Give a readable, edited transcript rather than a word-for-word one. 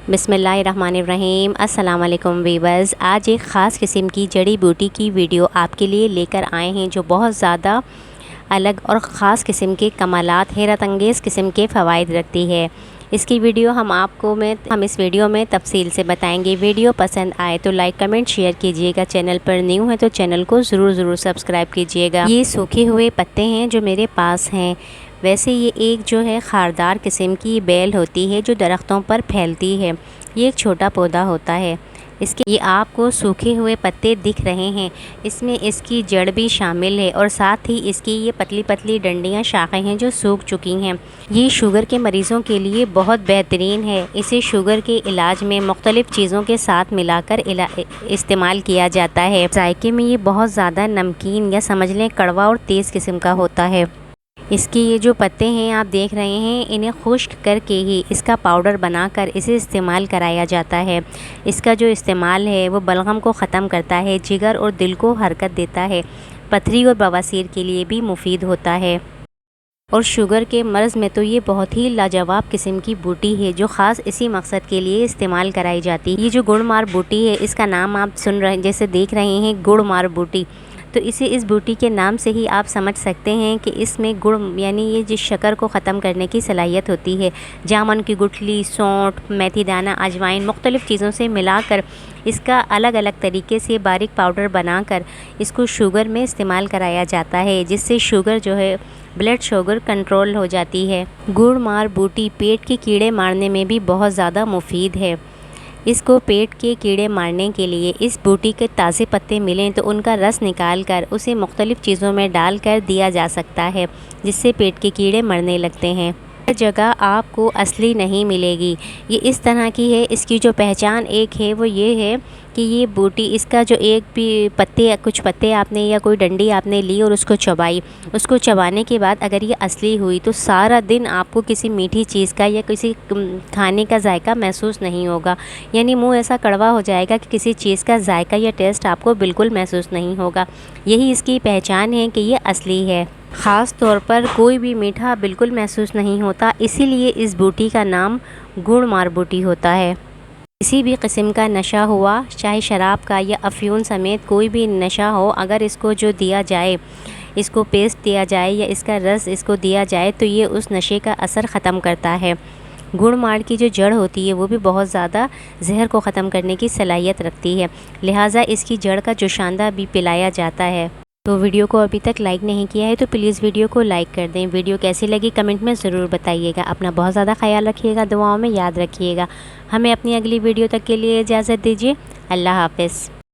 बिस्मिल्लाहिर्रहमानिर्रहीम। अस्सलाम वालेकुम वीवर्स। आज एक ख़ास किस्म की जड़ी बूटी की वीडियो आपके लिए लेकर आए हैं जो बहुत ज़्यादा अलग और ख़ास किस्म के कमालात, हैरत अंगेज़ किस्म के फ़वाइद रखती है। इसकी वीडियो हम इस वीडियो में तफसील से बताएंगे। वीडियो पसंद आए तो लाइक कमेंट शेयर कीजिएगा। चैनल पर न्यू है तो चैनल को ज़रूर सब्सक्राइब कीजिएगा। ये सूखे हुए पत्ते हैं जो मेरे पास हैं। वैसे ये एक जो है खारदार किस्म की बेल होती है जो दरख्तों पर फैलती है। ये एक छोटा पौधा होता है। ये आपको सूखे हुए पत्ते दिख रहे हैं, इसमें इसकी जड़ भी शामिल है और साथ ही इसकी ये पतली पतली डंडियाँ शाखें हैं जो सूख चुकी हैं। ये शुगर के मरीज़ों के लिए बहुत बेहतरीन है। इसे शुगर के इलाज में मुख्तलिफ़ चीज़ों के साथ मिलाकर इस्तेमाल किया जाता है। जायके में ये बहुत ज़्यादा नमकीन या समझ लें कड़वा और तेज़ किस्म का होता है। इसके ये जो पत्ते हैं आप देख रहे हैं, इन्हें खुश्क करके ही इसका पाउडर बनाकर इसे इस्तेमाल कराया जाता है। इसका जो इस्तेमाल है वो बलगम को ख़त्म करता है, जिगर और दिल को हरकत देता है, पथरी और बवासीर के लिए भी मुफीद होता है। और शुगर के मर्ज़ में तो ये बहुत ही लाजवाब किस्म की बूटी है जो ख़ास इसी मकसद के लिए इस्तेमाल कराई जाती है। ये जो गुड़मार बूटी है, इसका नाम आप सुन रहे जैसे देख रहे हैं गुड़मार बूटी, तो इस बूटी के नाम से ही आप समझ सकते हैं कि इसमें गुड़ यानी ये जिस शक्कर को ख़त्म करने की सलाहियत होती है। जामुन की गुठली, सौंठ, मेथी दाना, अजवाइन मुख्तलिफ़ चीज़ों से मिलाकर इसका अलग अलग तरीके से बारीक पाउडर बनाकर इसको शुगर में इस्तेमाल कराया जाता है, जिससे शुगर जो है ब्लड शुगर कंट्रोल हो जाती है। गुड़मार बूटी पेट के कीड़े मारने में भी बहुत ज़्यादा मुफीद है। इसको पेट के कीड़े मारने के लिए इस बूटी के ताज़े पत्ते मिलें तो उनका रस निकाल कर उसे मुख्तलिफ़ चीज़ों में डाल कर दिया जा सकता है, जिससे पेट के कीड़े मरने लगते हैं। हर जगह आपको असली नहीं मिलेगी, ये इस तरह की है। इसकी जो पहचान एक है वो ये है कि ये बूटी, इसका जो एक भी कुछ पत्ते आपने या कोई डंडी आपने ली और उसको चबाई, उसको चबाने के बाद अगर ये असली हुई तो सारा दिन आपको किसी मीठी चीज़ का या किसी खाने का जायका महसूस नहीं होगा। यानी मुंह ऐसा कड़वा हो जाएगा कि किसी चीज़ का जायका या टेस्ट आपको बिल्कुल महसूस नहीं होगा। यही इसकी पहचान है कि ये असली है। ख़ास तौर पर कोई भी मीठा बिल्कुल महसूस नहीं होता, इसीलिए इस बूटी का नाम गुड़मार बूटी होता है। किसी भी किस्म का नशा हुआ, चाहे शराब का या अफ़यून समेत कोई भी नशा हो, अगर इसको जो दिया जाए, इसको पेस्ट दिया जाए या इसका रस इसको दिया जाए तो ये उस नशे का असर ख़त्म करता है। गुड़मार की जो जड़ होती है वो भी बहुत ज़्यादा जहर को ख़त्म करने की सलाहियत रखती है, लिहाजा इसकी जड़ का जोशांदा भी पिलाया जाता है। तो वीडियो को अभी तक लाइक नहीं किया है तो प्लीज़ वीडियो को लाइक कर दें। वीडियो कैसी लगी कमेंट में ज़रूर बताइएगा। अपना बहुत ज़्यादा ख्याल रखिएगा, दुआओं में याद रखिएगा। हमें अपनी अगली वीडियो तक के लिए इजाज़त दीजिए। अल्लाह हाफ़िज़।